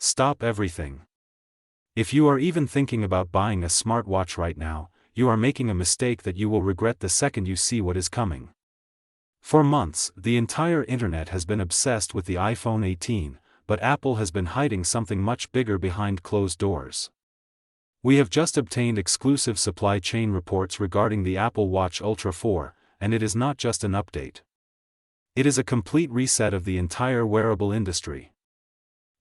Stop everything. If you are even thinking about buying a smartwatch right now, you are making a mistake that you will regret the second you see what is coming. For months, the entire internet has been obsessed with the iPhone 18, but Apple has been hiding something much bigger behind closed doors. We have just obtained exclusive supply chain reports regarding the Apple Watch Ultra 4, and it is not just an update. It is a complete reset of the entire wearable industry.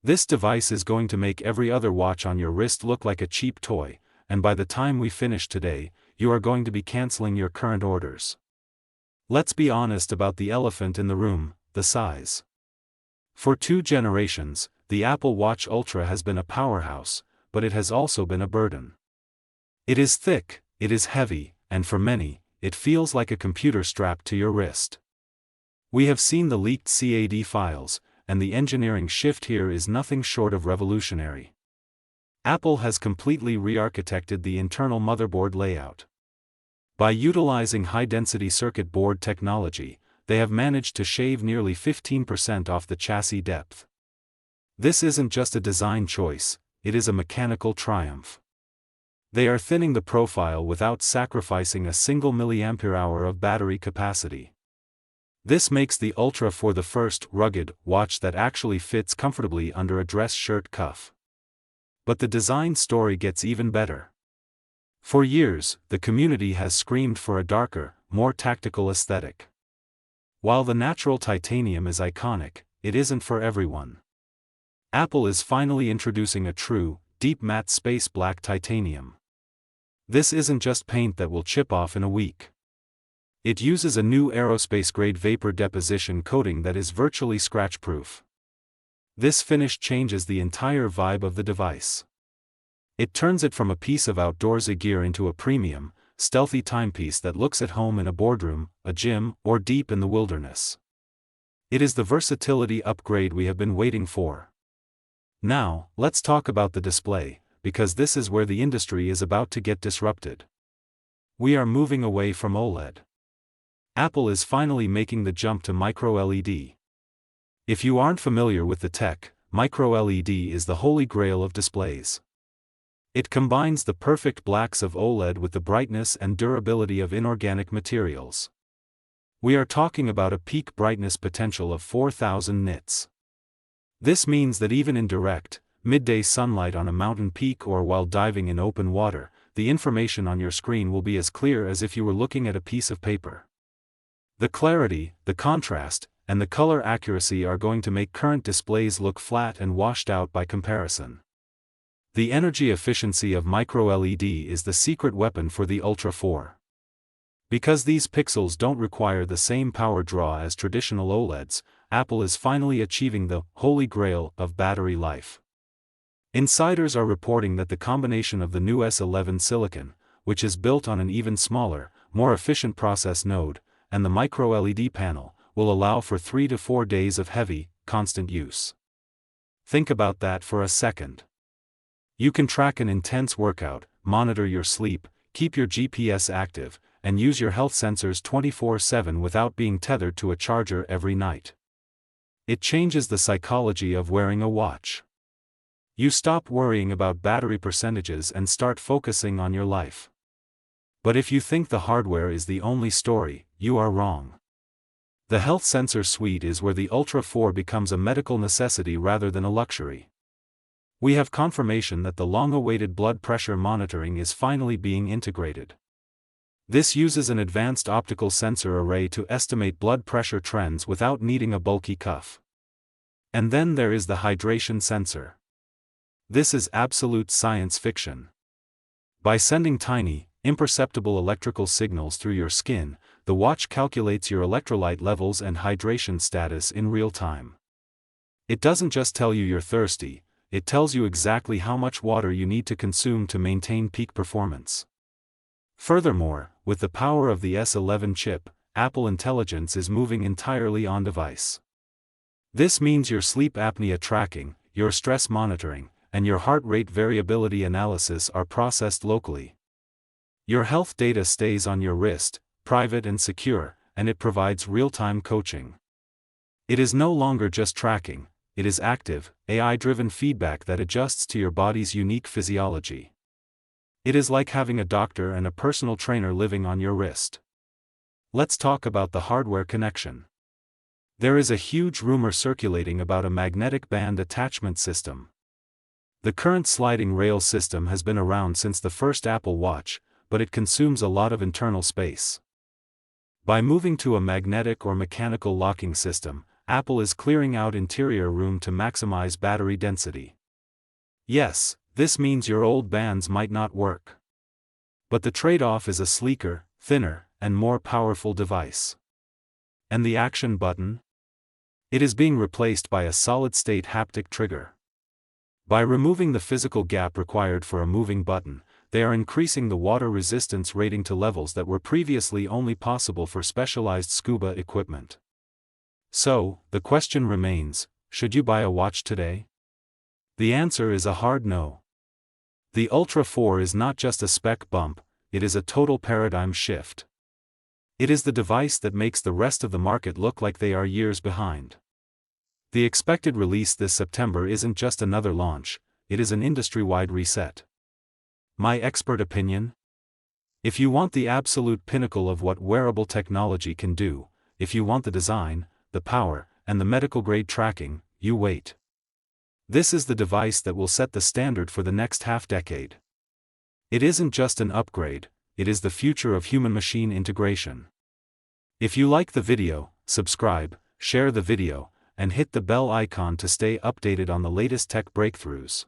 This device is going to make every other watch on your wrist look like a cheap toy, and by the time we finish today, you are going to be canceling your current orders. Let's be honest about the elephant in the room, the size. For 2 generations, the Apple Watch Ultra has been a powerhouse, but it has also been a burden. It is thick, it is heavy, and for many, it feels like a computer strapped to your wrist. We have seen the leaked CAD files, and the engineering shift here is nothing short of revolutionary. Apple has completely re-architected the internal motherboard layout. By utilizing high-density circuit board technology, they have managed to shave nearly 15% off the chassis depth. This isn't just a design choice, it is a mechanical triumph. They are thinning the profile without sacrificing a single milliampere-hour of battery capacity. This makes the Ultra 4 the first rugged watch that actually fits comfortably under a dress shirt cuff. But the design story gets even better. For years, the community has screamed for a darker, more tactical aesthetic. While the natural titanium is iconic, it isn't for everyone. Apple is finally introducing a true, deep matte space black titanium. This isn't just paint that will chip off in a week. It uses a new aerospace-grade vapor deposition coating that is virtually scratch-proof. This finish changes the entire vibe of the device. It turns it from a piece of outdoorsy gear into a premium, stealthy timepiece that looks at home in a boardroom, a gym, or deep in the wilderness. It is the versatility upgrade we have been waiting for. Now, let's talk about the display, because this is where the industry is about to get disrupted. We are moving away from OLED. Apple is finally making the jump to microLED. If you aren't familiar with the tech, microLED is the holy grail of displays. It combines the perfect blacks of OLED with the brightness and durability of inorganic materials. We are talking about a peak brightness potential of 4000 nits. This means that even in direct, midday sunlight on a mountain peak or while diving in open water, the information on your screen will be as clear as if you were looking at a piece of paper. The clarity, the contrast, and the color accuracy are going to make current displays look flat and washed out by comparison. The energy efficiency of microLED is the secret weapon for the Ultra 4. Because these pixels don't require the same power draw as traditional OLEDs, Apple is finally achieving the holy grail of battery life. Insiders are reporting that the combination of the new S11 silicon, which is built on an even smaller, more efficient process node, and the microLED panel, will allow for 3 to 4 days of heavy, constant use. Think about that for a second. You can track an intense workout, monitor your sleep, keep your GPS active, and use your health sensors 24/7 without being tethered to a charger every night. It changes the psychology of wearing a watch. You stop worrying about battery percentages and start focusing on your life. But if you think the hardware is the only story, you are wrong. The health sensor suite is where the Ultra 4 becomes a medical necessity rather than a luxury. We have confirmation that the long-awaited blood pressure monitoring is finally being integrated. This uses an advanced optical sensor array to estimate blood pressure trends without needing a bulky cuff. And then there is the hydration sensor. This is absolute science fiction. By sending tiny, imperceptible electrical signals through your skin, the watch calculates your electrolyte levels and hydration status in real time. It doesn't just tell you you're thirsty, it tells you exactly how much water you need to consume to maintain peak performance. Furthermore, with the power of the S11 chip, Apple Intelligence is moving entirely on device. This means your sleep apnea tracking, your stress monitoring, and your heart rate variability analysis are processed locally. Your health data stays on your wrist, private and secure, and it provides real-time coaching. It is no longer just tracking, it is active, AI-driven feedback that adjusts to your body's unique physiology. It is like having a doctor and a personal trainer living on your wrist. Let's talk about the hardware connection. There is a huge rumor circulating about a magnetic band attachment system. The current sliding rail system has been around since the first Apple Watch, but it consumes a lot of internal space. By moving to a magnetic or mechanical locking system, Apple is clearing out interior room to maximize battery density. Yes, this means your old bands might not work. But the trade-off is a sleeker, thinner, and more powerful device. And the action button? It is being replaced by a solid-state haptic trigger. By removing the physical gap required for a moving button, they are increasing the water resistance rating to levels that were previously only possible for specialized scuba equipment. So, the question remains, should you buy a watch today? The answer is a hard no. The Ultra 4 is not just a spec bump, it is a total paradigm shift. It is the device that makes the rest of the market look like they are years behind. The expected release this September isn't just another launch, it is an industry-wide reset. My expert opinion? If you want the absolute pinnacle of what wearable technology can do, if you want the design, the power, and the medical-grade tracking, you wait. This is the device that will set the standard for the next half-decade. It isn't just an upgrade, it is the future of human-machine integration. If you like the video, subscribe, share the video, and hit the bell icon to stay updated on the latest tech breakthroughs.